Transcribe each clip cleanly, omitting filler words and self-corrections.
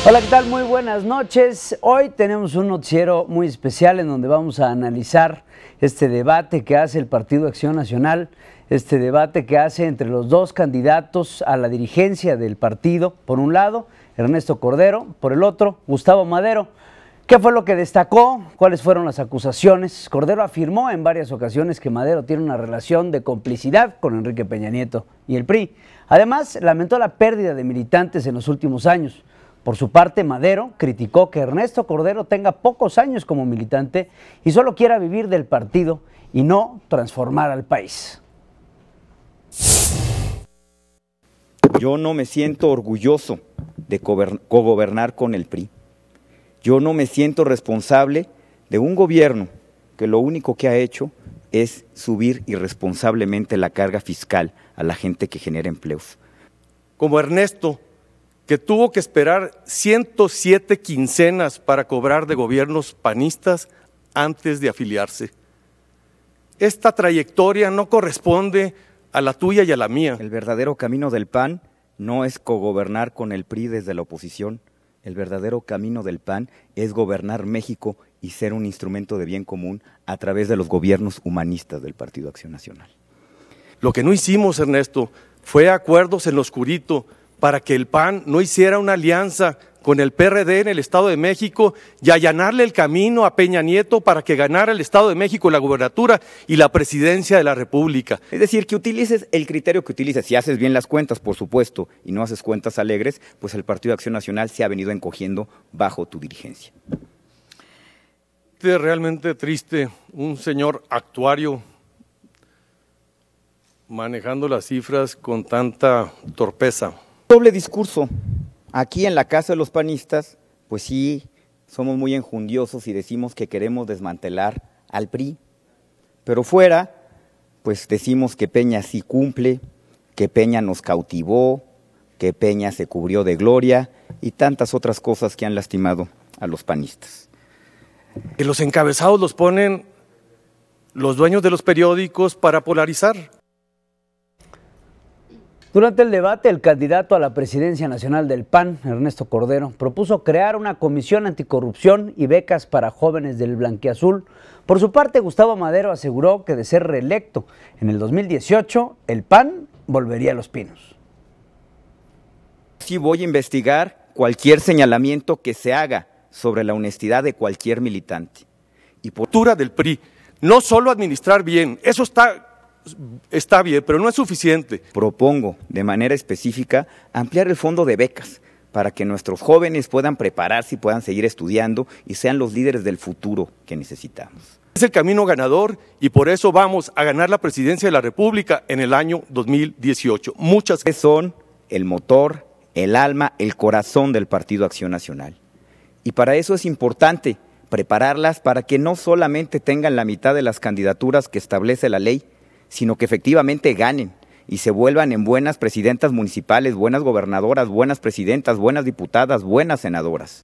Hola, ¿qué tal? Muy buenas noches. Hoy tenemos un noticiero muy especial en donde vamos a analizar este debate que hace el Partido Acción Nacional, este debate que hace entre los dos candidatos a la dirigencia del partido. Por un lado, Ernesto Cordero, por el otro, Gustavo Madero. ¿Qué fue lo que destacó? ¿Cuáles fueron las acusaciones? Cordero afirmó en varias ocasiones que Madero tiene una relación de complicidad con Enrique Peña Nieto y el PRI. Además, lamentó la pérdida de militantes en los últimos años. Por su parte, Madero criticó que Ernesto Cordero tenga pocos años como militante y solo quiera vivir del partido y no transformar al país. Yo no me siento orgulloso de cogobernar con el PRI. Yo no me siento responsable de un gobierno que lo único que ha hecho es subir irresponsablemente la carga fiscal a la gente que genera empleos. Como Ernesto, que tuvo que esperar 107 quincenas para cobrar de gobiernos panistas antes de afiliarse. Esta trayectoria no corresponde a la tuya y a la mía. El verdadero camino del PAN no es cogobernar con el PRI desde la oposición. El verdadero camino del PAN es gobernar México y ser un instrumento de bien común a través de los gobiernos humanistas del Partido Acción Nacional. Lo que no hicimos, Ernesto, fue acuerdos en lo oscurito para que el PAN no hiciera una alianza con el PRD en el Estado de México y allanarle el camino a Peña Nieto para que ganara el Estado de México la gubernatura y la presidencia de la República. Es decir, que utilices el criterio que utilices. Si haces bien las cuentas, por supuesto, y no haces cuentas alegres, pues el Partido de Acción Nacional se ha venido encogiendo bajo tu dirigencia. Es realmente triste un señor actuario manejando las cifras con tanta torpeza. Doble discurso. Aquí en la casa de los panistas, pues sí, somos muy enjundiosos y decimos que queremos desmantelar al PRI, pero fuera, pues decimos que Peña sí cumple, que Peña nos cautivó, que Peña se cubrió de gloria y tantas otras cosas que han lastimado a los panistas. Que los encabezados los ponen los dueños de los periódicos para polarizar. Durante el debate, el candidato a la presidencia nacional del PAN, Ernesto Cordero, propuso crear una comisión anticorrupción y becas para jóvenes del blanquiazul. Por su parte, Gustavo Madero aseguró que de ser reelecto en el 2018, el PAN volvería a Los Pinos. Sí voy a investigar cualquier señalamiento que se haga sobre la honestidad de cualquier militante. Y por postura del PRI, no solo administrar bien, eso está bien, pero no es suficiente. Propongo de manera específica ampliar el fondo de becas para que nuestros jóvenes puedan prepararse y puedan seguir estudiando y sean los líderes del futuro que necesitamos. Es el camino ganador y por eso vamos a ganar la presidencia de la República en el año 2018. Muchas gracias. Son el motor, el alma, el corazón del Partido Acción Nacional. Y para eso es importante prepararlas para que no solamente tengan la mitad de las candidaturas que establece la ley, sino que efectivamente ganen y se vuelvan en buenas presidentas municipales, buenas gobernadoras, buenas presidentas, buenas diputadas, buenas senadoras.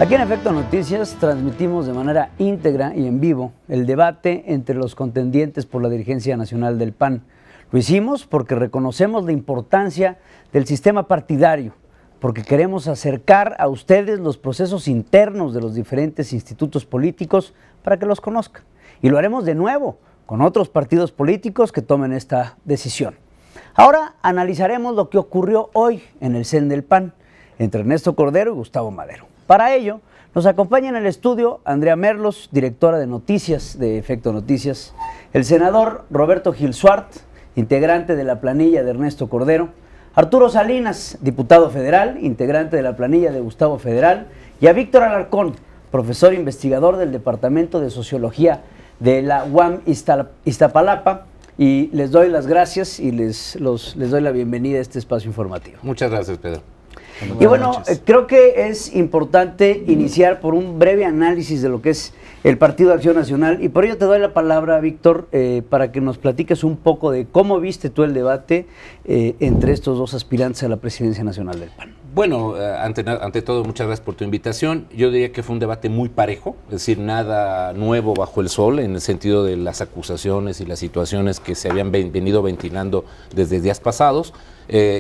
Aquí en Efecto Noticias transmitimos de manera íntegra y en vivo el debate entre los contendientes por la dirigencia nacional del PAN. Lo hicimos porque reconocemos la importancia del sistema partidario, porque queremos acercar a ustedes los procesos internos de los diferentes institutos políticos para que los conozcan. Y lo haremos de nuevo con otros partidos políticos que tomen esta decisión. Ahora analizaremos lo que ocurrió hoy en el CEN del PAN entre Ernesto Cordero y Gustavo Madero. Para ello, nos acompaña en el estudio Andrea Merlos, directora de noticias de Efecto Noticias, el senador Roberto Gil Suart, integrante de la planilla de Ernesto Cordero, Arturo Salinas, diputado federal, integrante de la planilla de Gustavo Federal, y a Víctor Alarcón, profesor investigador del Departamento de Sociología de la UAM Iztapalapa, y les doy las gracias y les doy la bienvenida a este espacio informativo. Muchas gracias, Pedro. Y bueno, creo que es importante iniciar por un breve análisis de lo que es el Partido de Acción Nacional, y por ello te doy la palabra, Víctor, para que nos platiques un poco de cómo viste tú el debate entre estos dos aspirantes a la presidencia nacional del PAN. Bueno, ante todo, muchas gracias por tu invitación. Yo diría que fue un debate muy parejo, es decir, nada nuevo bajo el sol en el sentido de las acusaciones y las situaciones que se habían venido ventilando desde días pasados.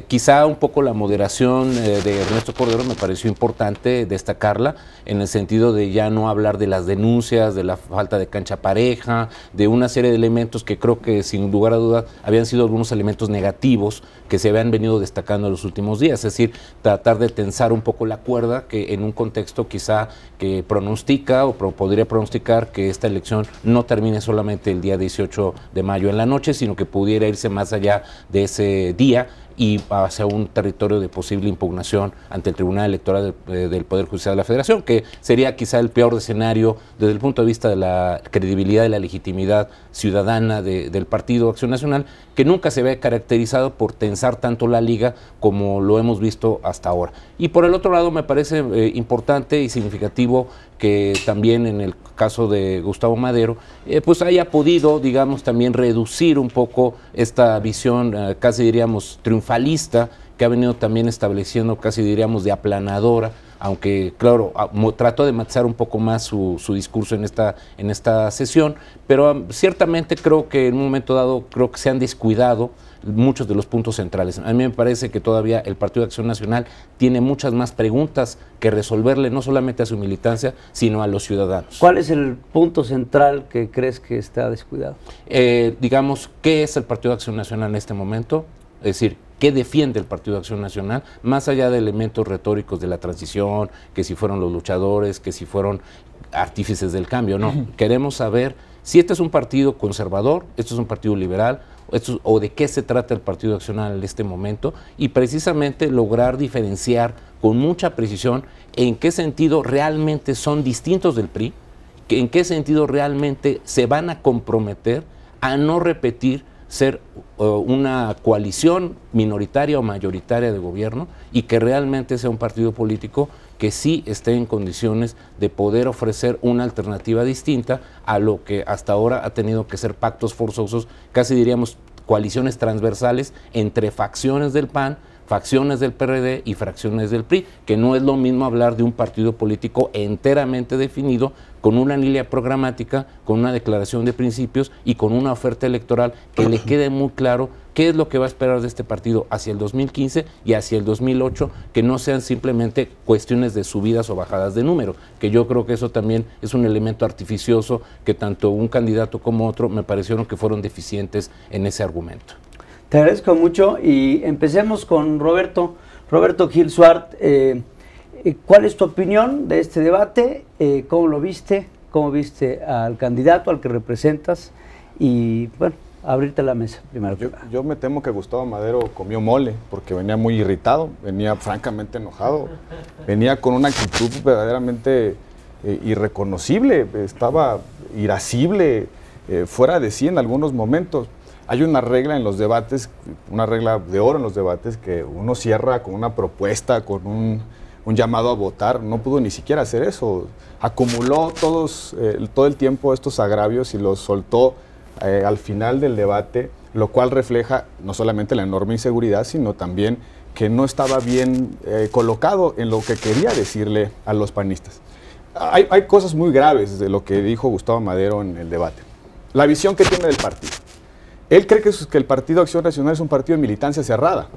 Quizá un poco la moderación de Ernesto Cordero me pareció importante destacarla en el sentido de ya no hablar de las denuncias, de la falta de cancha pareja, de una serie de elementos que creo que sin lugar a dudas habían sido algunos elementos negativos que se habían venido destacando en los últimos días, es decir, tratar de tensar un poco la cuerda que en un contexto quizá que pronostica o podría pronosticar que esta elección no termine solamente el día 18 de mayo en la noche, sino que pudiera irse más allá de ese día y hacia un territorio de posible impugnación ante el Tribunal Electoral del Poder Judicial de la Federación, que sería quizá el peor escenario desde el punto de vista de la credibilidad y la legitimidad ciudadana del Partido Acción Nacional, que nunca se ve caracterizado por tensar tanto la liga como lo hemos visto hasta ahora. Y por el otro lado me parece importante y significativo que también en el caso de Gustavo Madero, pues haya podido, digamos, también reducir un poco esta visión casi diríamos triunfalista que ha venido también estableciendo casi diríamos de aplanadora, aunque claro, trató de matizar un poco más su discurso en esta sesión, pero ciertamente creo que en un momento dado creo que se han descuidado muchos de los puntos centrales. A mí me parece que todavía el Partido de Acción Nacional tiene muchas más preguntas que resolverle, no solamente a su militancia, sino a los ciudadanos. ¿Cuál es el punto central que crees que está descuidado? Digamos, ¿qué es el Partido de Acción Nacional en este momento? Es decir, ¿qué defiende el Partido de Acción Nacional? Más allá de elementos retóricos de la transición, que si fueron los luchadores, que si fueron artífices del cambio, no. Queremos saber si este es un partido conservador, esto es un partido liberal, o de qué se trata el Partido de Acción Nacional en este momento, y precisamente lograr diferenciar con mucha precisión en qué sentido realmente son distintos del PRI, en qué sentido realmente se van a comprometer a no repetir ser una coalición minoritaria o mayoritaria de gobierno y que realmente sea un partido político que sí esté en condiciones de poder ofrecer una alternativa distinta a lo que hasta ahora ha tenido que ser pactos forzosos, casi diríamos coaliciones transversales entre facciones del PAN, facciones del PRD y fracciones del PRI, que no es lo mismo hablar de un partido político enteramente definido, con una línea programática, con una declaración de principios y con una oferta electoral que le quede muy claro qué es lo que va a esperar de este partido hacia el 2015 y hacia el 2008, que no sean simplemente cuestiones de subidas o bajadas de número, que yo creo que eso también es un elemento artificioso que tanto un candidato como otro me parecieron que fueron deficientes en ese argumento. Te agradezco mucho y empecemos con Roberto Gil Suart. ¿Cuál es tu opinión de este debate? ¿Cómo lo viste? ¿Cómo viste al candidato, al que representas? Y bueno, abrirte la mesa primero. Yo me temo que Gustavo Madero comió mole porque venía muy irritado, venía francamente enojado, venía con una actitud verdaderamente irreconocible, estaba irascible, fuera de sí en algunos momentos. Hay una regla en los debates, una regla de oro en los debates, que uno cierra con una propuesta, con un llamado a votar. No pudo ni siquiera hacer eso. Acumuló todo el tiempo estos agravios y los soltó al final del debate, lo cual refleja no solamente la enorme inseguridad, sino también que no estaba bien colocado en lo que quería decirle a los panistas. Hay cosas muy graves de lo que dijo Gustavo Madero en el debate. La visión que tiene del partido. Él cree que el Partido Acción Nacional es un partido de militancia cerrada.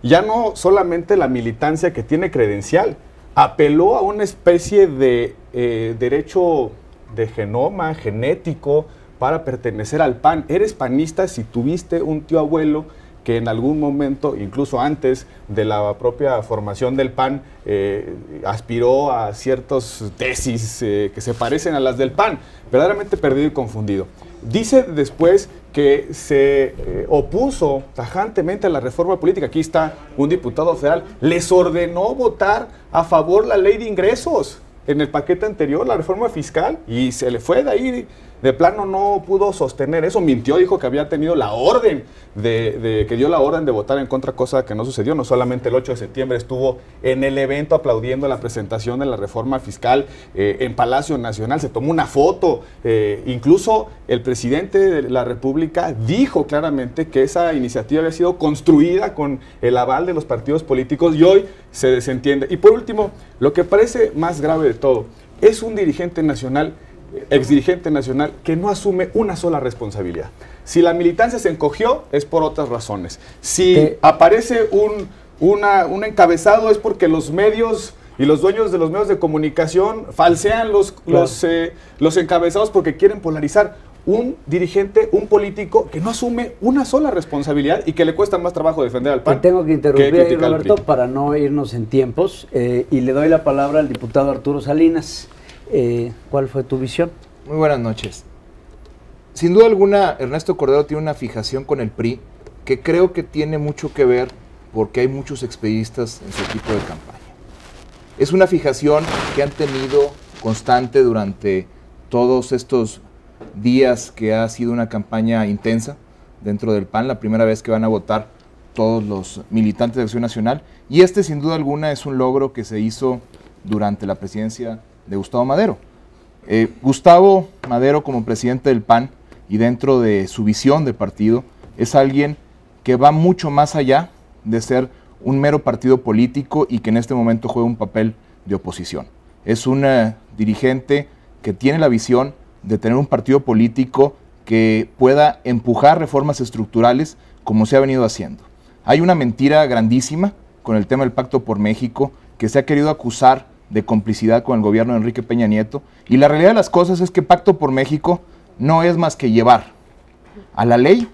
Ya no solamente la militancia que tiene credencial, apeló a una especie de derecho de genoma, genético, para pertenecer al PAN. Eres panista si tuviste un tío abuelo que en algún momento, incluso antes de la propia formación del PAN, aspiró a ciertas tesis que se parecen a las del PAN. Verdaderamente perdido y confundido. Dice después que se opuso tajantemente a la reforma política. Aquí está un diputado federal. Les ordenó votar a favor la ley de ingresos en el paquete anterior, la reforma fiscal, y se le fue de ahí de plano no pudo sostener eso, mintió, dijo que había tenido la orden que dio la orden de votar en contra, cosa que no sucedió. No solamente el 8 de septiembre estuvo en el evento aplaudiendo la presentación de la reforma fiscal en Palacio Nacional, se tomó una foto, incluso el presidente de la República dijo claramente que esa iniciativa había sido construida con el aval de los partidos políticos y hoy se desentiende. Y por último, lo que parece más grave de todo, es un dirigente nacional, exdirigente nacional, que no asume una sola responsabilidad. Si la militancia se encogió, es por otras razones. Si aparece un encabezado, es porque los medios y los dueños de los medios de comunicación falsean los encabezados porque quieren polarizar. Un dirigente, un político que no asume una sola responsabilidad y que le cuesta más trabajo defender al PAN. Te tengo que interrumpir ahí, Roberto, para no irnos en tiempos, y le doy la palabra al diputado Arturo Salinas. ¿Cuál fue tu visión? Muy buenas noches. Sin duda alguna, Ernesto Cordero tiene una fijación con el PRI que creo que tiene mucho que ver porque hay muchos expedistas en su equipo de campaña. Es una fijación que han tenido constante durante todos estos días que ha sido una campaña intensa dentro del PAN, la primera vez que van a votar todos los militantes de Acción Nacional, y este sin duda alguna es un logro que se hizo durante la presidencia de Gustavo Madero. Gustavo Madero, como presidente del PAN y dentro de su visión de partido, es alguien que va mucho más allá de ser un mero partido político y que en este momento juega un papel de oposición. Es un dirigente que tiene la visión de tener un partido político que pueda empujar reformas estructurales como se ha venido haciendo. Hay una mentira grandísima con el tema del Pacto por México, que se ha querido acusar de complicidad con el gobierno de Enrique Peña Nieto, y la realidad de las cosas es que Pacto por México no es más que llevar a la ley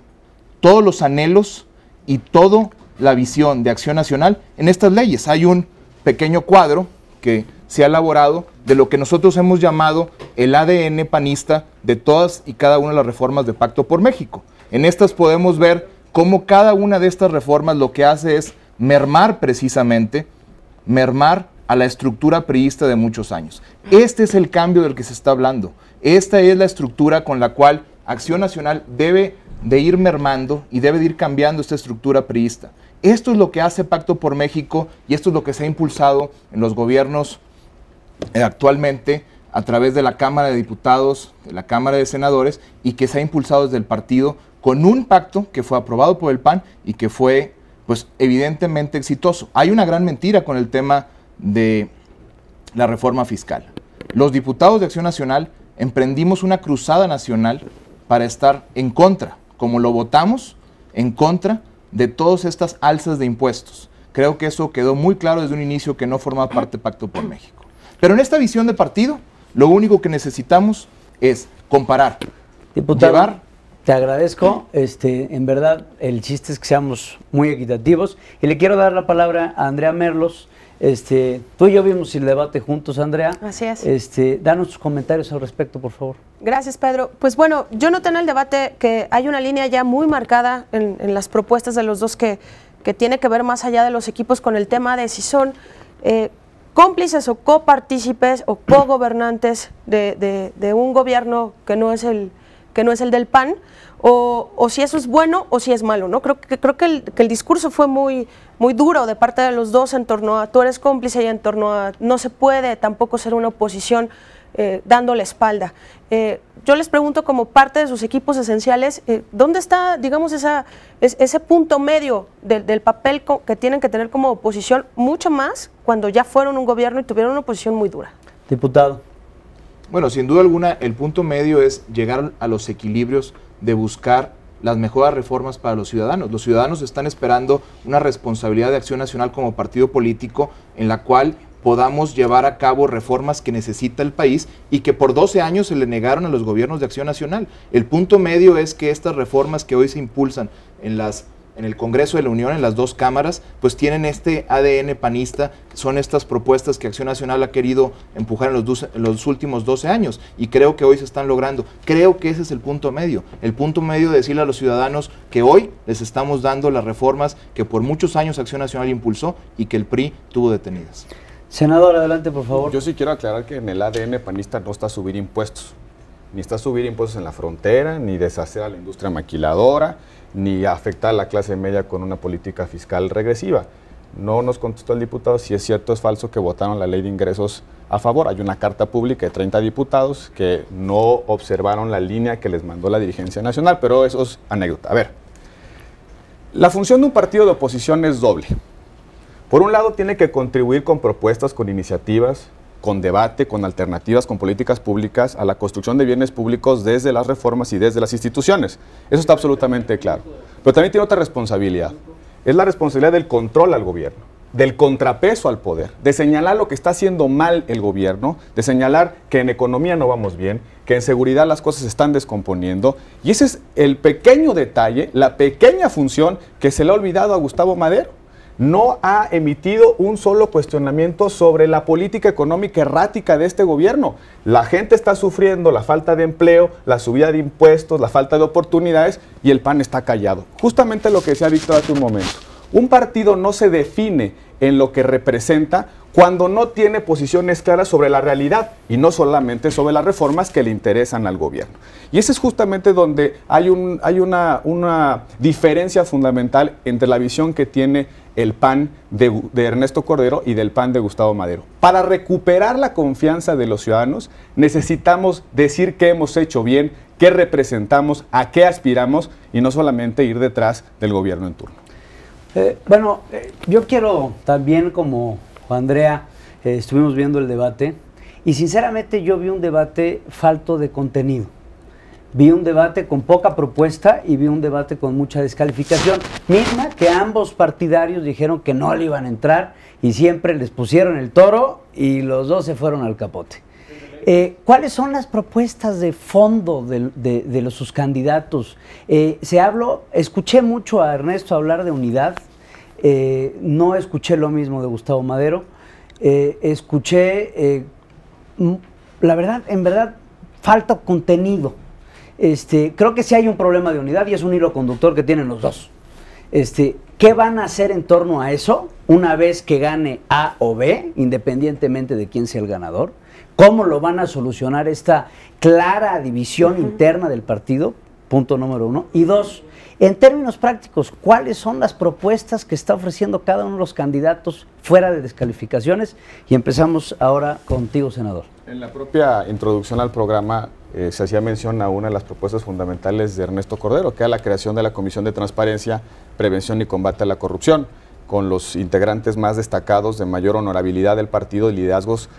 todos los anhelos y toda la visión de Acción Nacional en estas leyes. Hay un pequeño cuadro que se ha elaborado de lo que nosotros hemos llamado el ADN panista de todas y cada una de las reformas de Pacto por México. En estas podemos ver cómo cada una de estas reformas lo que hace es mermar precisamente, mermar a la estructura priista de muchos años. Este es el cambio del que se está hablando. Esta es la estructura con la cual Acción Nacional debe de ir mermando y debe de ir cambiando esta estructura priista. Esto es lo que hace Pacto por México y esto es lo que se ha impulsado en los gobiernos actualmente a través de la Cámara de Diputados, de la Cámara de Senadores, y que se ha impulsado desde el partido con un pacto que fue aprobado por el PAN y que fue, pues, evidentemente exitoso. Hay una gran mentira con el tema de la reforma fiscal. Los diputados de Acción Nacional emprendimos una cruzada nacional para estar en contra, como lo votamos, en contra de todas estas alzas de impuestos. Creo que eso quedó muy claro desde un inicio que no formaba parte de Pacto por México. Pero en esta visión de partido, lo único que necesitamos es comparar, Diputado, te agradezco. En verdad, el chiste es que seamos muy equitativos. Y le quiero dar la palabra a Andrea Merlos. Tú y yo vimos el debate juntos, Andrea. Así es. Danos tus comentarios al respecto, por favor. Gracias, Pedro. Pues bueno, yo noté en el debate que hay una línea ya muy marcada en las propuestas de los dos que tiene que ver más allá de los equipos con el tema de si son cómplices o copartícipes o cogobernantes de un gobierno que no es el del PAN, o si eso es bueno o si es malo, ¿no? Creo que el discurso fue muy duro de parte de los dos en torno a tú eres cómplice y en torno a no se puede tampoco ser una oposición dando la espalda. Yo les pregunto, como parte de sus equipos esenciales, ¿dónde está, digamos, ese punto medio del papel que tienen que tener como oposición, mucho más cuando ya fueron un gobierno y tuvieron una oposición muy dura? Diputado. Bueno, sin duda alguna, el punto medio es llegar a los equilibrios de buscar las mejores reformas para los ciudadanos. Los ciudadanos están esperando una responsabilidad de Acción Nacional como partido político en la cual podamos llevar a cabo reformas que necesita el país y que por 12 años se le negaron a los gobiernos de Acción Nacional. El punto medio es que estas reformas que hoy se impulsan en el Congreso de la Unión, en las dos cámaras, pues tienen este ADN panista, son estas propuestas que Acción Nacional ha querido empujar en los últimos 12 años y creo que hoy se están logrando. Creo que ese es el punto medio de decirle a los ciudadanos que hoy les estamos dando las reformas que por muchos años Acción Nacional impulsó y que el PRI tuvo detenidas. Senador, adelante, por favor. Yo sí quiero aclarar que en el ADN panista no está subir impuestos. ni está subir impuestos en la frontera, ni deshacer a la industria maquiladora, ni afectar a la clase media con una política fiscal regresiva. No nos contestó el diputado si es cierto o es falso que votaron la ley de ingresos a favor. Hay una carta pública de 30 diputados que no observaron la línea que les mandó la dirigencia nacional, pero eso es anécdota. A ver, la función de un partido de oposición es doble. Por un lado, tiene que contribuir con propuestas, con iniciativas, con debate, con alternativas, con políticas públicas a la construcción de bienes públicos desde las reformas y desde las instituciones. Eso está absolutamente claro. Pero también tiene otra responsabilidad. Es la responsabilidad del control al gobierno, del contrapeso al poder, de señalar lo que está haciendo mal el gobierno, de señalar que en economía no vamos bien, que en seguridad las cosas se están descomponiendo. Y ese es el pequeño detalle, la pequeña función que se le ha olvidado a Gustavo Madero. No ha emitido un solo cuestionamiento sobre la política económica errática de este gobierno. La gente está sufriendo la falta de empleo, la subida de impuestos, la falta de oportunidades y el PAN está callado. Justamente lo que decía Víctor hace un momento. Un partido no se define en lo que representa cuando no tiene posiciones claras sobre la realidad y no solamente sobre las reformas que le interesan al gobierno. Y ese es justamente donde hay una diferencia fundamental entre la visión que tiene el PAN de Ernesto Cordero y del PAN de Gustavo Madero. Para recuperar la confianza de los ciudadanos necesitamos decir qué hemos hecho bien, qué representamos, a qué aspiramos y no solamente ir detrás del gobierno en turno. Yo quiero también, como Andrea, estuvimos viendo el debate y sinceramente yo vi un debate falto de contenido. Vi un debate con poca propuesta y vi un debate con mucha descalificación, misma que ambos partidarios dijeron que no le iban a entrar y siempre les pusieron el toro y los dos se fueron al capote. ¿Cuáles son las propuestas de fondo de sus candidatos? Escuché mucho a Ernesto hablar de unidad, no escuché lo mismo de Gustavo Madero, escuché, la verdad, en verdad, falta contenido. Creo que sí hay un problema de unidad y es un hilo conductor que tienen los dos. ¿Qué van a hacer en torno a eso una vez que gane A o B, independientemente de quién sea el ganador? ¿Cómo lo van a solucionar esta clara división interna del partido? Punto número uno. Y dos, en términos prácticos, ¿cuáles son las propuestas que está ofreciendo cada uno de los candidatos fuera de descalificaciones? Y empezamos ahora contigo, senador. En la propia introducción al programa se hacía mención a una de las propuestas fundamentales de Ernesto Cordero, que era la creación de la Comisión de Transparencia, Prevención y Combate a la Corrupción, con los integrantes más destacados de mayor honorabilidad del partido y liderazgos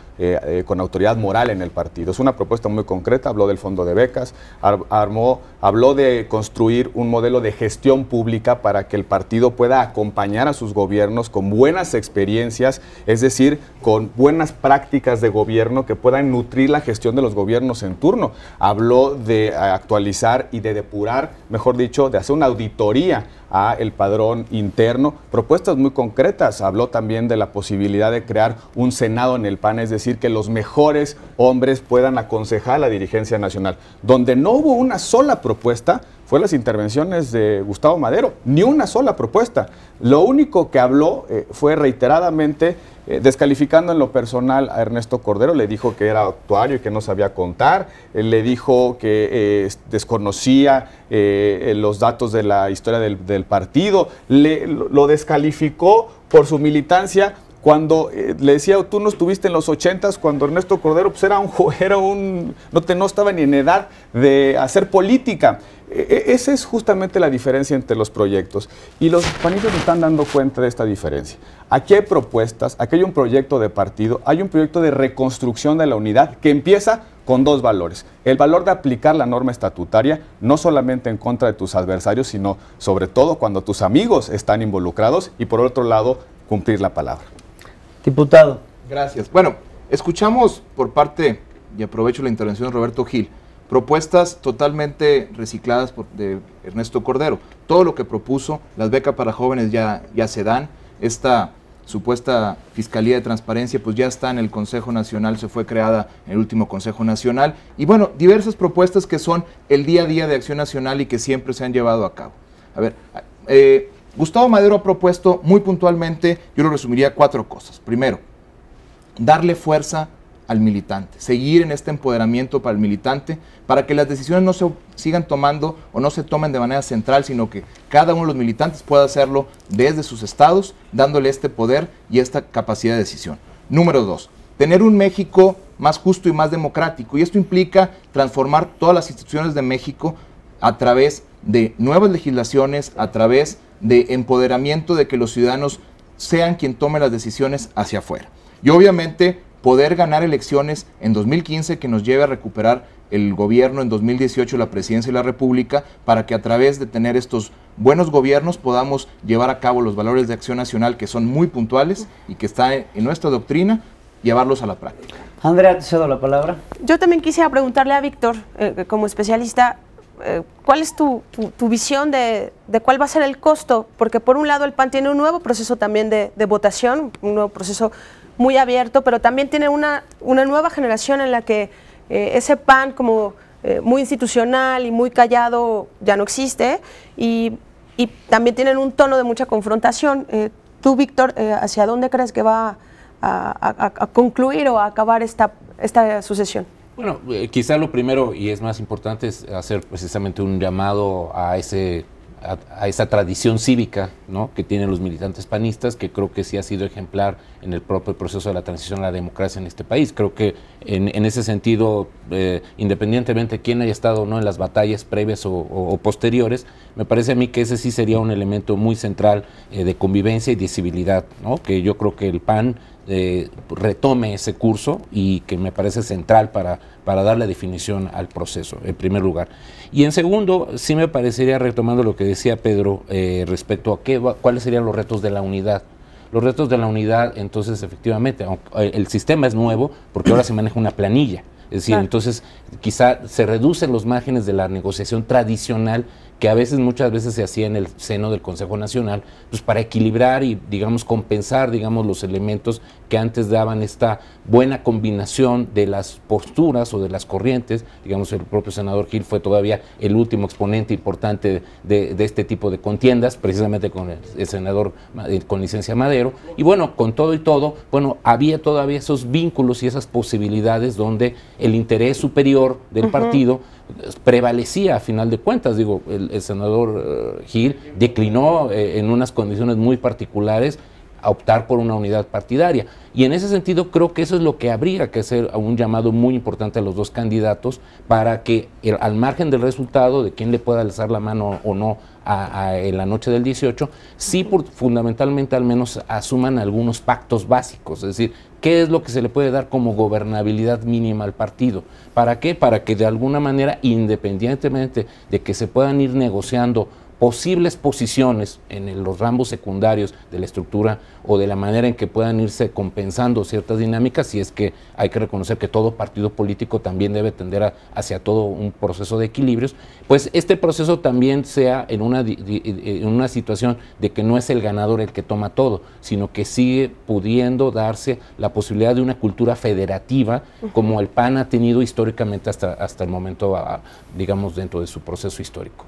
con autoridad moral en el partido. Es una propuesta muy concreta, habló del fondo de becas, habló de construir un modelo de gestión pública para que el partido pueda acompañar a sus gobiernos con buenas experiencias, es decir, con buenas prácticas de gobierno que puedan nutrir la gestión de los gobiernos en turno. Habló de actualizar y de depurar, mejor dicho, de hacer una auditoría a el padrón interno, propuestas muy concretas. Habló también de la posibilidad de crear un Senado en el PAN, es decir, que los mejores hombres puedan aconsejar a la dirigencia nacional. Donde no hubo una sola propuesta fue las intervenciones de Gustavo Madero, ni una sola propuesta. Lo único que habló fue reiteradamente descalificando en lo personal a Ernesto Cordero. Le dijo que era actuario y que no sabía contar, le dijo que desconocía los datos de la historia del partido, lo descalificó por su militancia cuando le decía, tú no estuviste en los 80s, cuando Ernesto Cordero pues no estaba ni en edad de hacer política. Esa es justamente la diferencia entre los proyectos y los panistas se están dando cuenta de esta diferencia. Aquí hay propuestas, aquí hay un proyecto de partido, hay un proyecto de reconstrucción de la unidad que empieza con dos valores. El valor de aplicar la norma estatutaria, no solamente en contra de tus adversarios, sino sobre todo cuando tus amigos están involucrados y por otro lado, cumplir la palabra. Diputado. Gracias. Bueno, escuchamos por parte, y aprovecho la intervención de Roberto Gil, propuestas totalmente recicladas de Ernesto Cordero. Todo lo que propuso, las becas para jóvenes ya se dan, esta supuesta Fiscalía de Transparencia pues ya está en el Consejo Nacional, se fue creada en el último Consejo Nacional, y bueno, diversas propuestas que son el día a día de Acción Nacional y que siempre se han llevado a cabo. A ver, Gustavo Madero ha propuesto muy puntualmente, yo lo resumiría 4 cosas. Primero, darle fuerza al militante, seguir en este empoderamiento para el militante, para que las decisiones no se sigan tomando o no se tomen de manera central, sino que cada uno de los militantes pueda hacerlo desde sus estados, dándole este poder y esta capacidad de decisión. Número 2, tener un México más justo y más democrático, y esto implica transformar todas las instituciones de México a través de nuevas legislaciones, a través de empoderamiento de que los ciudadanos sean quien tome las decisiones hacia afuera. Y obviamente poder ganar elecciones en 2015 que nos lleve a recuperar el gobierno en 2018, la presidencia de la República, para que a través de tener estos buenos gobiernos podamos llevar a cabo los valores de acción nacional que son muy puntuales y que están en nuestra doctrina, llevarlos a la práctica. Andrea, te cedo la palabra. Yo también quisiera preguntarle a Víctor, como especialista, ¿cuál es tu visión de cuál va a ser el costo? Porque por un lado el PAN tiene un nuevo proceso también de votación, un nuevo proceso muy abierto, pero también tiene una nueva generación en la que ese PAN como muy institucional y muy callado ya no existe, y también tienen un tono de mucha confrontación. Tú, Víctor, ¿hacia dónde crees que va a concluir o a acabar esta sucesión? Bueno, quizá lo primero y es más importante es hacer precisamente un llamado a esa tradición cívica, ¿no?, que tienen los militantes panistas, que creo que sí ha sido ejemplar en el propio proceso de la transición a la democracia en este país. Creo que en ese sentido, independientemente de quién haya estado o no en las batallas previas o posteriores, me parece a mí que ese sí sería un elemento muy central de convivencia y de civilidad, ¿no?, que yo creo que el PAN retome ese curso y que me parece central para darle definición al proceso, en primer lugar. Y en segundo, sí me parecería, retomando lo que decía Pedro, respecto a cuáles serían los retos de la unidad. Los retos de la unidad, entonces, efectivamente, el sistema es nuevo porque ahora se maneja una planilla. Es decir, entonces, quizá se reducen los márgenes de la negociación tradicional que a veces, muchas veces se hacía en el seno del Consejo Nacional, pues para equilibrar y, digamos, compensar, digamos, los elementos que antes daban esta buena combinación de las posturas o de las corrientes. Digamos, el propio senador Gil fue todavía el último exponente importante de este tipo de contiendas, precisamente con el senador con licencia Madero. Y bueno, con todo y todo, bueno, había todavía esos vínculos y esas posibilidades donde el interés superior del partido prevalecía a final de cuentas. Digo, el senador Gil declinó en unas condiciones muy particulares a optar por una unidad partidaria, y en ese sentido creo que eso es lo que habría que hacer, un llamado muy importante a los dos candidatos para que al margen del resultado de quién le pueda alzar la mano o no en la noche del 18, sí fundamentalmente al menos asuman algunos pactos básicos, es decir, qué es lo que se le puede dar como gobernabilidad mínima al partido. ¿Para qué? Para que de alguna manera, independientemente de que se puedan ir negociando posibles posiciones en los ramos secundarios de la estructura o de la manera en que puedan irse compensando ciertas dinámicas, y es que hay que reconocer que todo partido político también debe tender hacia todo un proceso de equilibrios, pues este proceso también sea en una situación de que no es el ganador el que toma todo, sino que sigue pudiendo darse la posibilidad de una cultura federativa como el PAN ha tenido históricamente hasta el momento, digamos, dentro de su proceso histórico.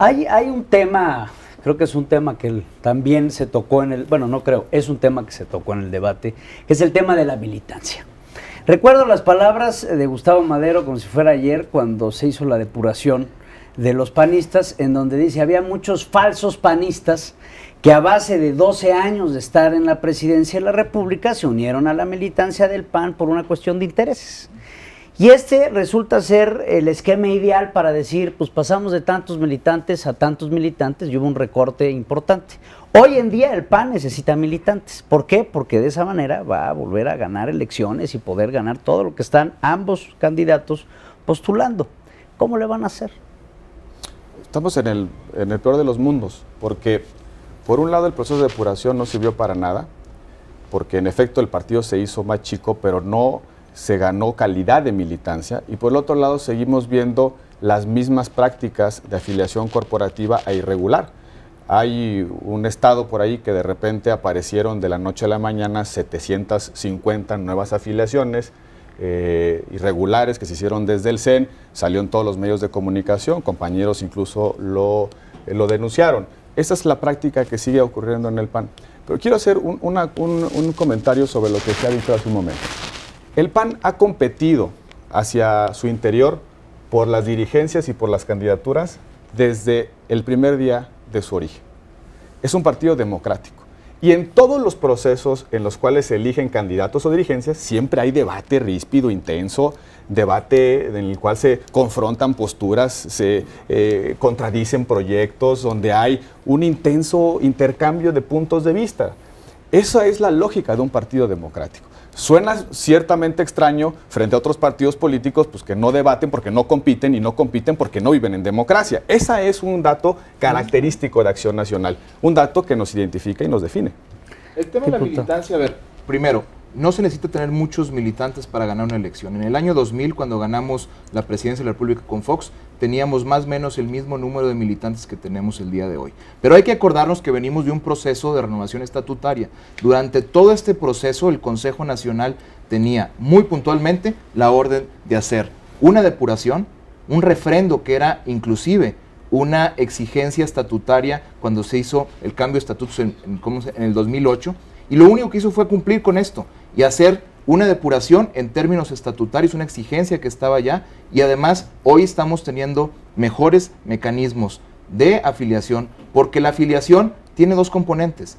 Hay un tema, creo que es un tema que también se tocó es un tema que se tocó en el debate, que es el tema de la militancia. Recuerdo las palabras de Gustavo Madero como si fuera ayer, cuando se hizo la depuración de los panistas, en donde dice, había muchos falsos panistas que a base de 12 años de estar en la presidencia de la República se unieron a la militancia del PAN por una cuestión de intereses. Y este resulta ser el esquema ideal para decir, pues pasamos de tantos militantes a tantos militantes y hubo un recorte importante. Hoy en día el PAN necesita militantes. ¿Por qué? Porque de esa manera va a volver a ganar elecciones y poder ganar todo lo que están ambos candidatos postulando. ¿Cómo le van a hacer? Estamos en el peor de los mundos, porque por un lado el proceso de depuración no sirvió para nada, porque en efecto el partido se hizo más chico, pero no se ganó calidad de militancia, y por el otro lado seguimos viendo las mismas prácticas de afiliación corporativa e irregular. Hay un estado por ahí que de repente aparecieron de la noche a la mañana 750 nuevas afiliaciones irregulares que se hicieron desde el CEN, salió en todos los medios de comunicación, compañeros incluso lo denunciaron. Esa es la práctica que sigue ocurriendo en el PAN. Pero quiero hacer un comentario sobre lo que se ha dicho hace un momento. El PAN ha competido hacia su interior por las dirigencias y por las candidaturas desde el primer día de su origen. Es un partido democrático. Y en todos los procesos en los cuales se eligen candidatos o dirigencias, siempre hay debate ríspido, intenso, debate en el cual se confrontan posturas, se contradicen proyectos, donde hay un intenso intercambio de puntos de vista. Esa es la lógica de un partido democrático. Suena ciertamente extraño frente a otros partidos políticos pues, que no debaten porque no compiten y no compiten porque no viven en democracia. Ese es un dato característico de Acción Nacional, un dato que nos identifica y nos define. El tema de la militancia, a ver, primero, no se necesita tener muchos militantes para ganar una elección. En el año 2000, cuando ganamos la presidencia de la República con Fox, teníamos más o menos el mismo número de militantes que tenemos el día de hoy. Pero hay que acordarnos que venimos de un proceso de renovación estatutaria. Durante todo este proceso, el Consejo Nacional tenía muy puntualmente la orden de hacer una depuración, un refrendo que era inclusive una exigencia estatutaria cuando se hizo el cambio de estatutos en el 2008, y lo único que hizo fue cumplir con esto y hacer una depuración en términos estatutarios, una exigencia que estaba ya, y además hoy estamos teniendo mejores mecanismos de afiliación, porque la afiliación tiene dos componentes: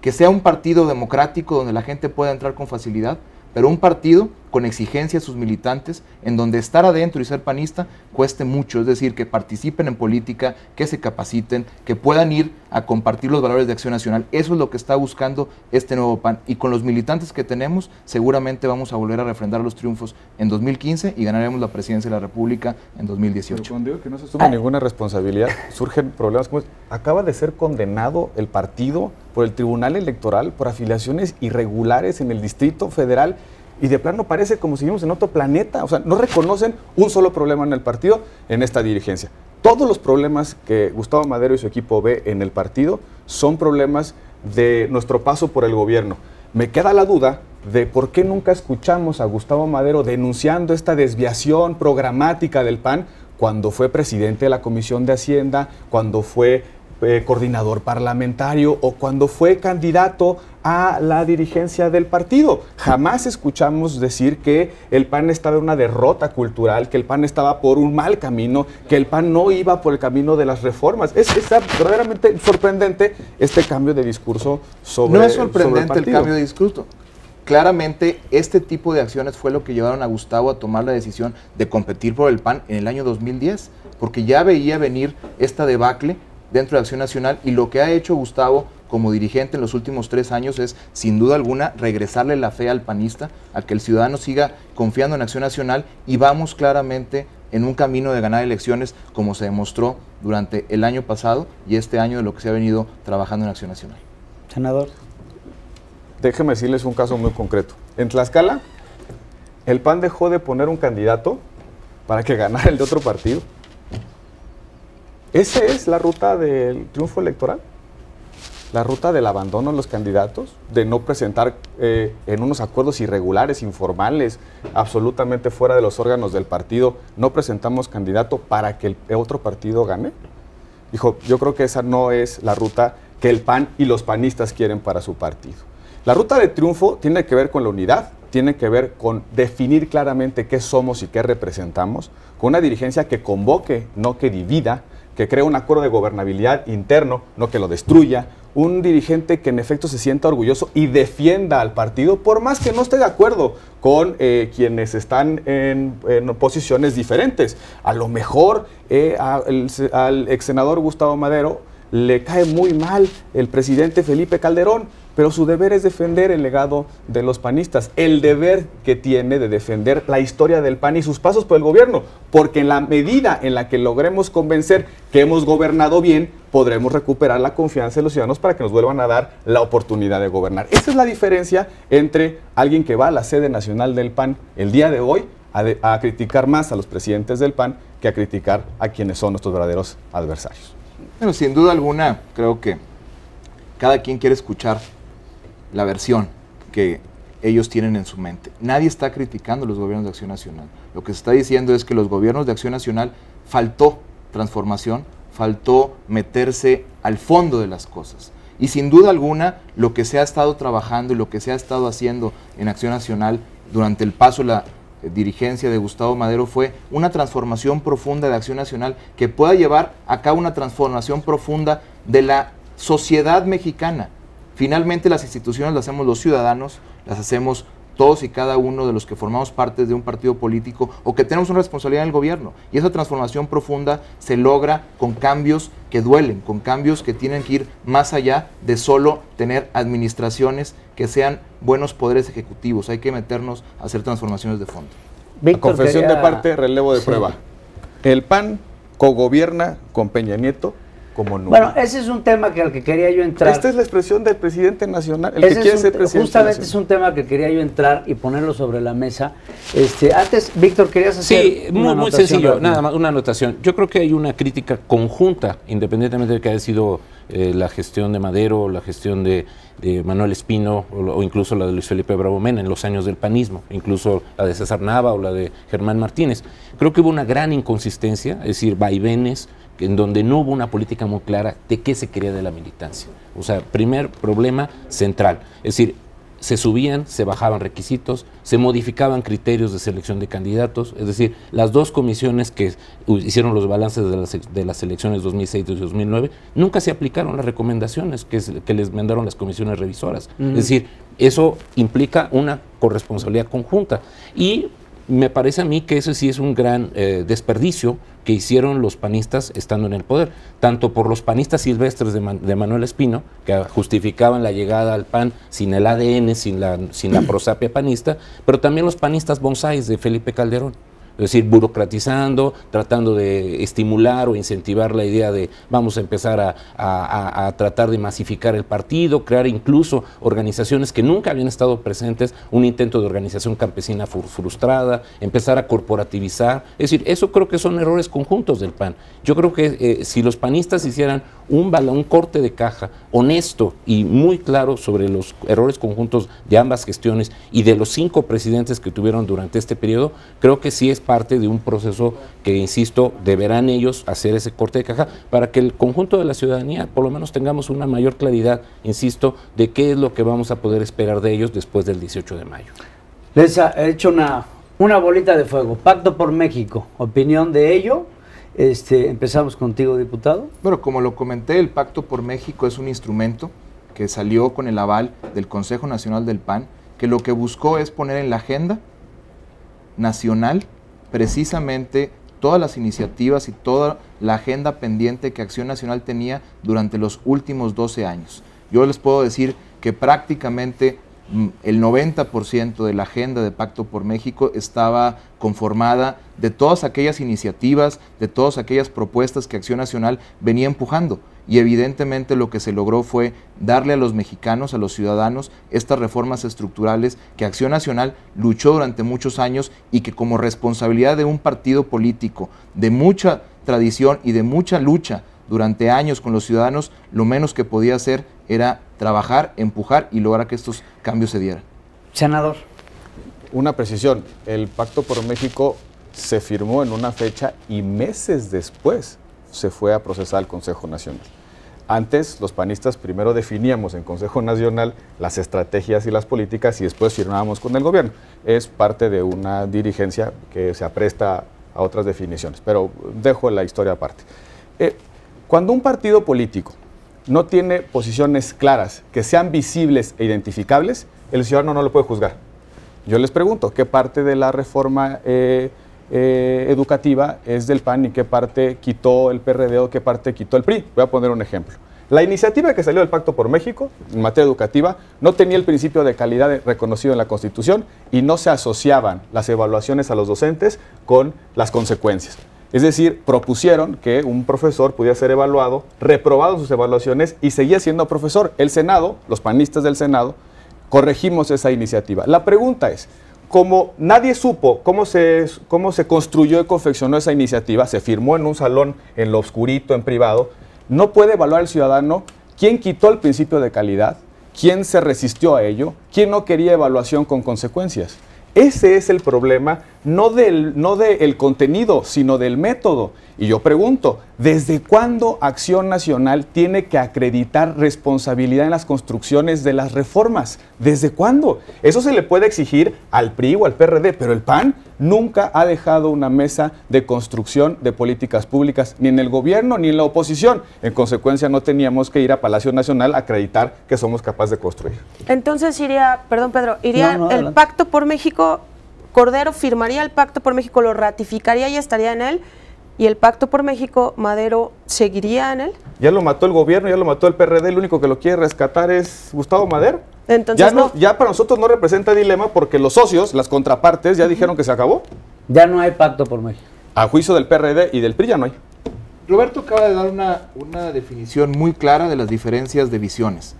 que sea un partido democrático donde la gente pueda entrar con facilidad, pero un partido con exigencia a sus militantes, en donde estar adentro y ser panista cueste mucho, es decir, que participen en política, que se capaciten, que puedan ir a compartir los valores de Acción Nacional. Eso es lo que está buscando este nuevo PAN, y con los militantes que tenemos seguramente vamos a volver a refrendar los triunfos en 2015 y ganaremos la presidencia de la República en 2018. Pero cuando digo que no se asume ninguna responsabilidad, surgen problemas como acaba de ser condenado el partido por el Tribunal Electoral por afiliaciones irregulares en el Distrito Federal, y de plano parece como si vivimos en otro planeta. O sea, no reconocen un solo problema en el partido, en esta dirigencia. Todos los problemas que Gustavo Madero y su equipo ve en el partido son problemas de nuestro paso por el gobierno. Me queda la duda de por qué nunca escuchamos a Gustavo Madero denunciando esta desviación programática del PAN cuando fue presidente de la Comisión de Hacienda, cuando fue coordinador parlamentario o cuando fue candidato a la dirigencia del partido. Jamás escuchamos decir que el PAN estaba en una derrota cultural, que el PAN estaba por un mal camino, que el PAN no iba por el camino de las reformas. Es verdaderamente sorprendente este cambio de discurso sobre el partido. No es sorprendente el cambio de discurso. Claramente, este tipo de acciones fue lo que llevaron a Gustavo a tomar la decisión de competir por el PAN en el año 2010, porque ya veía venir esta debacle dentro de Acción Nacional, y lo que ha hecho Gustavo como dirigente en los últimos 3 años es, sin duda alguna, regresarle la fe al panista, a que el ciudadano siga confiando en Acción Nacional, y vamos claramente en un camino de ganar elecciones, como se demostró durante el año pasado y este año de lo que se ha venido trabajando en Acción Nacional. Senador. Déjeme decirles un caso muy concreto. En Tlaxcala, el PAN dejó de poner un candidato para que ganara el de otro partido. ¿Esa es la ruta del triunfo electoral? La ruta del abandono de los candidatos, de no presentar en unos acuerdos irregulares, informales, absolutamente fuera de los órganos del partido, no presentamos candidato para que el otro partido gane. Dijo, yo creo que esa no es la ruta que el PAN y los panistas quieren para su partido. La ruta de triunfo tiene que ver con la unidad, tiene que ver con definir claramente qué somos y qué representamos, con una dirigencia que convoque, no que divida, que cree un acuerdo de gobernabilidad interno, no que lo destruya, un dirigente que en efecto se sienta orgulloso y defienda al partido, por más que no esté de acuerdo con quienes están en posiciones diferentes. A lo mejor al ex senador Gustavo Madero le cae muy mal el presidente Felipe Calderón, pero su deber es defender el legado de los panistas, el deber que tiene de defender la historia del PAN y sus pasos por el gobierno, porque en la medida en la que logremos convencer que hemos gobernado bien, podremos recuperar la confianza de los ciudadanos para que nos vuelvan a dar la oportunidad de gobernar. Esa es la diferencia entre alguien que va a la sede nacional del PAN el día de hoy a criticar más a los presidentes del PAN que a criticar a quienes son nuestros verdaderos adversarios. Bueno, sin duda alguna, creo que cada quien quiere escuchar la versión que ellos tienen en su mente. Nadie está criticando los gobiernos de Acción Nacional. Lo que se está diciendo es que los gobiernos de Acción Nacional faltó transformación, faltó meterse al fondo de las cosas. Y sin duda alguna, lo que se ha estado trabajando y lo que se ha estado haciendo en Acción Nacional durante el paso de la dirigencia de Gustavo Madero fue una transformación profunda de Acción Nacional que pueda llevar a cabo una transformación profunda de la sociedad mexicana. Finalmente las instituciones las hacemos los ciudadanos, las hacemos todos y cada uno de los que formamos parte de un partido político o que tenemos una responsabilidad en el gobierno. Y esa transformación profunda se logra con cambios que duelen, con cambios que tienen que ir más allá de solo tener administraciones que sean buenos poderes ejecutivos. Hay que meternos a hacer transformaciones de fondo. Víctor, Confesión de parte, relevo de Sí. prueba. El PAN cogobierna con Peña Nieto como nunca. Bueno, ese es un tema al que quería yo entrar. Esta es la expresión del presidente nacional, el Ese que quiere es ser presidente justamente nacional. es un tema que quería yo entrar y ponerlo sobre la mesa. Antes, Víctor, querías hacer Sí, una muy anotación sencillo, rápida. nada más, una anotación. Yo creo que hay una crítica conjunta, independientemente de que haya sido la gestión de Madero, la gestión de Manuel Espino o incluso la de Luis Felipe Bravo Mena en los años del panismo, incluso la de César Nava o la de Germán Martínez. Creo que hubo una gran inconsistencia, es decir, vaivenes, en donde no hubo una política muy clara de qué se quería de la militancia. O sea, primer problema central, es decir, se subían, se bajaban requisitos, se modificaban criterios de selección de candidatos, es decir, las dos comisiones que hicieron los balances de las elecciones 2006 y 2009, nunca se aplicaron las recomendaciones que les mandaron las comisiones revisoras. Es decir, eso implica una corresponsabilidad conjunta y me parece a mí que eso sí es un gran desperdicio que hicieron los panistas estando en el poder, tanto por los panistas silvestres de Manuel Espino, que justificaban la llegada al PAN sin el ADN, sin la prosapia panista, pero también los panistas bonsáis de Felipe Calderón. Es decir, burocratizando, tratando de estimular o incentivar la idea de vamos a empezar a tratar de masificar el partido, crear incluso organizaciones que nunca habían estado presentes, un intento de organización campesina frustrada, empezar a corporativizar. Es decir, eso creo que son errores conjuntos del PAN. Yo creo que si los panistas hicieran un corte de caja honesto y muy claro sobre los errores conjuntos de ambas gestiones y de los 5 presidentes que tuvieron durante este periodo, creo que sí es parte de un proceso que, insisto, deberán ellos hacer ese corte de caja para que el conjunto de la ciudadanía por lo menos tengamos una mayor claridad, insisto, de qué es lo que vamos a poder esperar de ellos después del 18 de mayo. Les he hecho una bolita de fuego. Pacto por México, opinión de ello. Empezamos contigo, diputado. Bueno, como lo comenté, el Pacto por México es un instrumento que salió con el aval del Consejo Nacional del PAN, que lo que buscó es poner en la agenda nacional precisamente todas las iniciativas y toda la agenda pendiente que Acción Nacional tenía durante los últimos 12 años. Yo les puedo decir que prácticamente el 90% de la agenda de Pacto por México estaba conformada de todas aquellas iniciativas, de todas aquellas propuestas que Acción Nacional venía empujando. Y evidentemente lo que se logró fue darle a los mexicanos, a los ciudadanos, estas reformas estructurales que Acción Nacional luchó durante muchos años y que como responsabilidad de un partido político de mucha tradición y de mucha lucha durante años con los ciudadanos, lo menos que podía hacer era trabajar, empujar y lograr que estos cambios se dieran. Senador. Una precisión, el Pacto por México se firmó en una fecha y meses después se fue a procesar al Consejo Nacional. Antes, los panistas primero definíamos en Consejo Nacional las estrategias y las políticas y después firmábamos con el gobierno. Es parte de una dirigencia que se apresta a otras definiciones, pero dejo la historia aparte. Cuando un partido político no tiene posiciones claras, que sean visibles e identificables, el ciudadano no lo puede juzgar. Yo les pregunto, ¿qué parte de la reforma educativa es del PAN y qué parte quitó el PRD o qué parte quitó el PRI? Voy a poner un ejemplo. La iniciativa que salió del Pacto por México en materia educativa no tenía el principio de calidad reconocido en la Constitución y no se asociaban las evaluaciones a los docentes con las consecuencias. Es decir, propusieron que un profesor pudiera ser evaluado, reprobado en sus evaluaciones y seguía siendo profesor. El Senado, los panistas del Senado, corregimos esa iniciativa. La pregunta es, como nadie supo cómo se construyó y confeccionó esa iniciativa, se firmó en un salón, en lo oscurito, en privado, no puede evaluar el ciudadano quién quitó el principio de calidad, quién se resistió a ello, quién no quería evaluación con consecuencias. Ese es el problema, no del contenido, sino del método. Y yo pregunto, ¿Desde cuándo Acción Nacional tiene que acreditar responsabilidad en las construcciones de las reformas? ¿Desde cuándo? Eso se le puede exigir al PRI o al PRD, pero el PAN nunca ha dejado una mesa de construcción de políticas públicas, ni en el gobierno ni en la oposición. En consecuencia, no teníamos que ir a Palacio Nacional a acreditar que somos capaces de construir. Entonces iría, perdón Pedro, iría el adelante. Pacto por México, Cordero firmaría el Pacto por México, lo ratificaría y estaría en él. ¿Y el Pacto por México, Madero, seguiría en él? Ya lo mató el gobierno, ya lo mató el PRD, el único que lo quiere rescatar es Gustavo Madero. Entonces ya para nosotros no representa dilema porque los socios, las contrapartes, ya dijeron que se acabó. Ya no hay pacto por México. A juicio del PRD y del PRI ya no hay. Roberto acaba de dar una definición muy clara de las diferencias de visiones.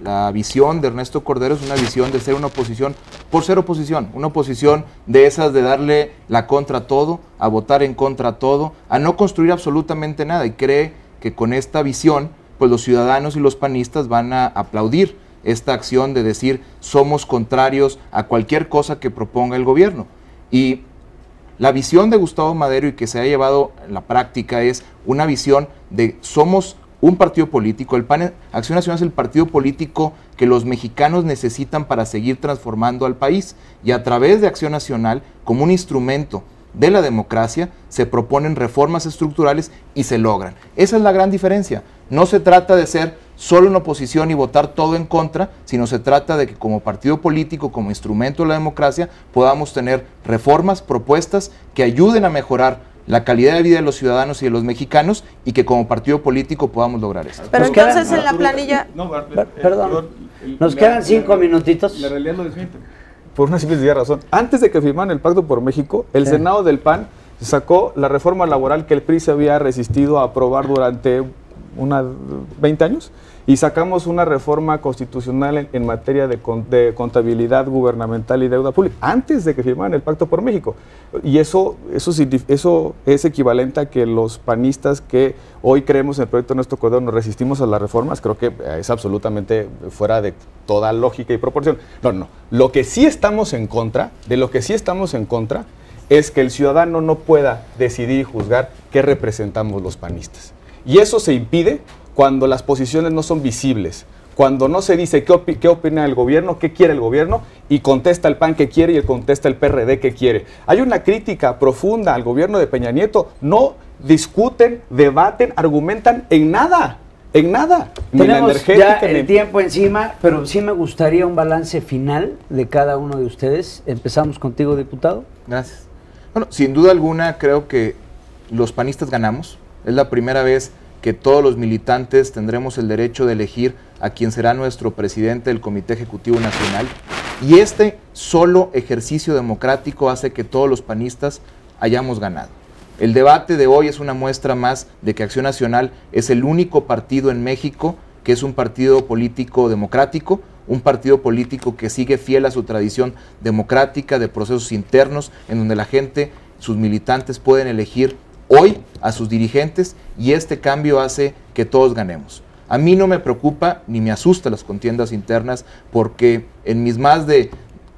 La visión de Ernesto Cordero es una visión de ser una oposición por ser oposición, una oposición de esas de darle la contra a todo, a votar en contra a todo, a no construir absolutamente nada, y cree que con esta visión pues los ciudadanos y los panistas van a aplaudir esta acción de decir somos contrarios a cualquier cosa que proponga el gobierno. Y la visión de Gustavo Madero y que se ha llevado en la práctica es una visión de somos un partido político. El PAN, Acción Nacional, es el partido político que los mexicanos necesitan para seguir transformando al país, y a través de Acción Nacional, como un instrumento de la democracia, se proponen reformas estructurales y se logran. Esa es la gran diferencia. No se trata de ser solo una oposición y votar todo en contra, sino se trata de que como partido político, como instrumento de la democracia, podamos tener reformas, propuestas que ayuden a mejorar la calidad de vida de los ciudadanos y de los mexicanos, y que como partido político podamos lograr esto. Pero entonces en la planilla... Perdón, nos quedan 5 minutitos. La realidad lo desmiente. Por una simple razón. Antes de que firmaran el Pacto por México, el Senado del PAN sacó la reforma laboral que el PRI se había resistido a aprobar durante 20 años, y sacamos una reforma constitucional en materia de contabilidad gubernamental y deuda pública, antes de que firmaran el Pacto por México. Y eso es equivalente a que los panistas que hoy creemos en el proyecto de Ernesto Cordero nos resistimos a las reformas. Creo que es absolutamente fuera de toda lógica y proporción. No. Lo que sí estamos en contra, es que el ciudadano no pueda decidir y juzgar qué representamos los panistas. Y eso se impide cuando las posiciones no son visibles, cuando no se dice qué opina el gobierno, qué quiere el gobierno, y contesta el PAN qué quiere y contesta el PRD qué quiere. Hay una crítica profunda al gobierno de Peña Nieto. No discuten, debaten, argumentan en nada. Tenemos ya el tiempo encima, pero sí me gustaría un balance final de cada uno de ustedes. Empezamos contigo, diputado. Gracias. Bueno, sin duda alguna creo que los panistas ganamos. Es la primera vez que todos los militantes tendremos el derecho de elegir a quien será nuestro presidente del Comité Ejecutivo Nacional, y este solo ejercicio democrático hace que todos los panistas hayamos ganado. El debate de hoy es una muestra más de que Acción Nacional es el único partido en México que es un partido político democrático, un partido político que sigue fiel a su tradición democrática de procesos internos, en donde la gente, sus militantes, pueden elegir hoy a sus dirigentes, y este cambio hace que todos ganemos. A mí no me preocupa ni me asusta las contiendas internas, porque en mis más de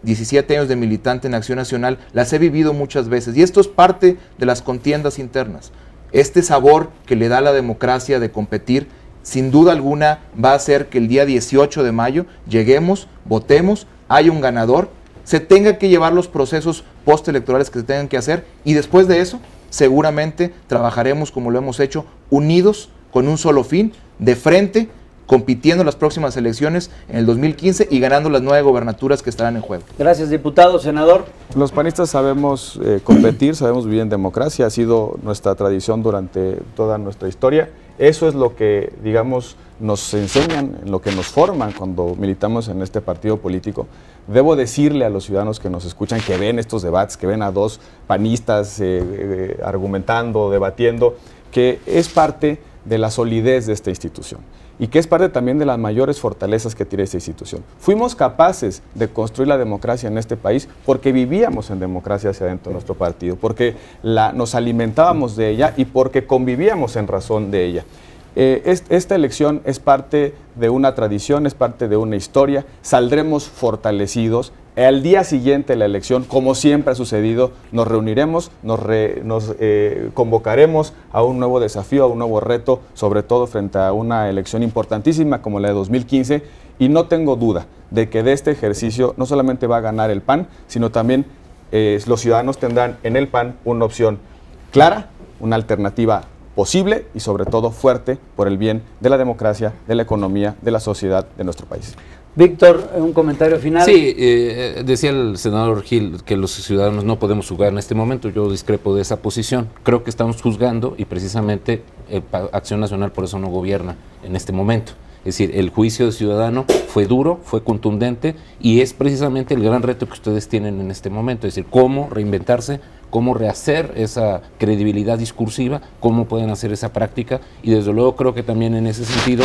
17 años de militante en Acción Nacional las he vivido muchas veces, y esto es parte de las contiendas internas. Este sabor que le da la democracia de competir, sin duda alguna va a hacer que el día 18 de mayo lleguemos, votemos, haya un ganador, se tenga que llevar los procesos postelectorales que se tengan que hacer, y después de eso seguramente trabajaremos como lo hemos hecho, unidos con un solo fin, de frente, compitiendo en las próximas elecciones en el 2015 y ganando las 9 gobernaturas que estarán en juego. Gracias, diputado. Senador. Los panistas sabemos competir, sabemos vivir en democracia, ha sido nuestra tradición durante toda nuestra historia. Eso es lo que, digamos, nos enseñan, en lo que nos forman cuando militamos en este partido político. Debo decirle a los ciudadanos que nos escuchan, que ven estos debates, que ven a dos panistas argumentando, debatiendo, que es parte de la solidez de esta institución y que es parte también de las mayores fortalezas que tiene esta institución. Fuimos capaces de construir la democracia en este país porque vivíamos en democracia hacia adentro de nuestro partido, porque nos alimentábamos de ella y porque convivíamos en razón de ella. Esta elección es parte de una tradición, es parte de una historia. Saldremos fortalecidos Al día siguiente de la elección, como siempre ha sucedido, nos reuniremos, nos convocaremos a un nuevo desafío, a un nuevo reto, sobre todo frente a una elección importantísima como la de 2015, y no tengo duda de que de este ejercicio no solamente va a ganar el PAN, sino también los ciudadanos tendrán en el PAN una opción clara, una alternativa posible y sobre todo fuerte por el bien de la democracia, de la economía, de la sociedad de nuestro país. Víctor, un comentario final. Sí, decía el senador Gil que los ciudadanos no podemos juzgar en este momento. Yo discrepo de esa posición. Creo que estamos juzgando y precisamente Acción Nacional por eso no gobierna en este momento. Es decir, el juicio ciudadano fue duro, fue contundente y es precisamente el gran reto que ustedes tienen en este momento. Es decir, cómo reinventarse, cómo rehacer esa credibilidad discursiva, cómo pueden hacer esa práctica, y desde luego creo que también en ese sentido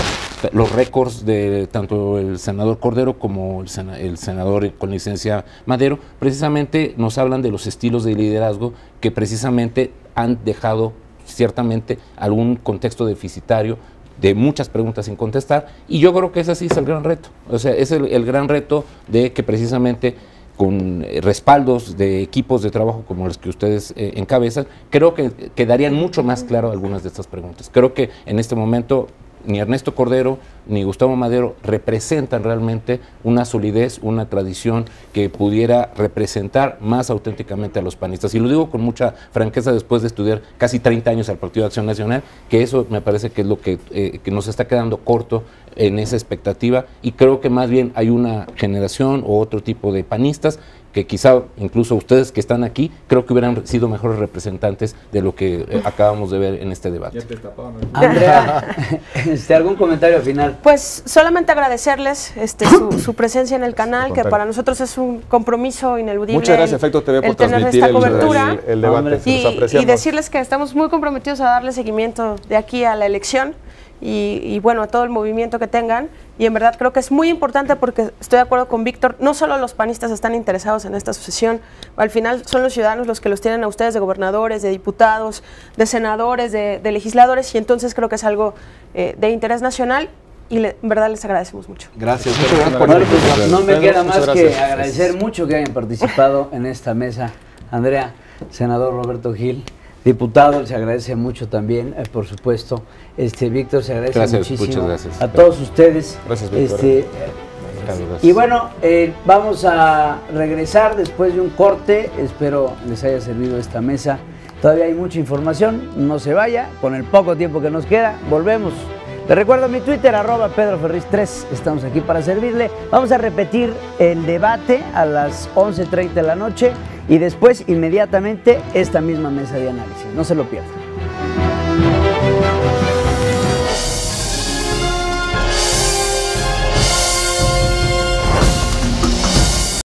los récords de tanto el senador Cordero como el senador con licencia Madero precisamente nos hablan de los estilos de liderazgo que precisamente han dejado ciertamente algún contexto deficitario, de muchas preguntas sin contestar, y yo creo que ese sí es el gran reto. O sea, es el gran reto de que precisamente con respaldos de equipos de trabajo como los que ustedes encabezan, creo que quedarían mucho más claro algunas de estas preguntas. Creo que en este momento ni Ernesto Cordero ni Gustavo Madero representan realmente una solidez, una tradición que pudiera representar más auténticamente a los panistas. Y lo digo con mucha franqueza después de estudiar casi 30 años al Partido de Acción Nacional, que eso me parece que es lo que nos está quedando corto en esa expectativa, y creo que más bien hay una generación o otro tipo de panistas que quizá incluso ustedes que están aquí, creo que hubieran sido mejores representantes de lo que acabamos de ver en este debate. Andrea, ¿algún comentario final? Pues solamente agradecerles su presencia en el canal, que para nosotros es un compromiso ineludible. Muchas gracias, Efecto TV, por tener transmitir esta cobertura el debate. Y decirles que estamos muy comprometidos a darle seguimiento de aquí a la elección. Y bueno, a todo el movimiento que tengan, y en verdad creo que es muy importante porque estoy de acuerdo con Víctor, no solo los panistas están interesados en esta sucesión, al final son los ciudadanos los que los tienen a ustedes de gobernadores, de diputados, de senadores, de legisladores, y entonces creo que es algo de interés nacional, y en verdad les agradecemos mucho. Gracias. No me queda más que agradecer mucho que hayan participado en esta mesa. Andrea, senador Roberto Gil, diputado, se agradece mucho también, por supuesto. Víctor, se agradece muchísimo. Muchas gracias. A todos ustedes. Gracias, Víctor. Y bueno, vamos a regresar después de un corte. Espero les haya servido esta mesa. Todavía hay mucha información, no se vaya. Con el poco tiempo que nos queda, volvemos. Les recuerdo mi Twitter, @PedroFerriz3. Estamos aquí para servirle. Vamos a repetir el debate a las 11:30 de la noche y después inmediatamente esta misma mesa de análisis. No se lo pierdan.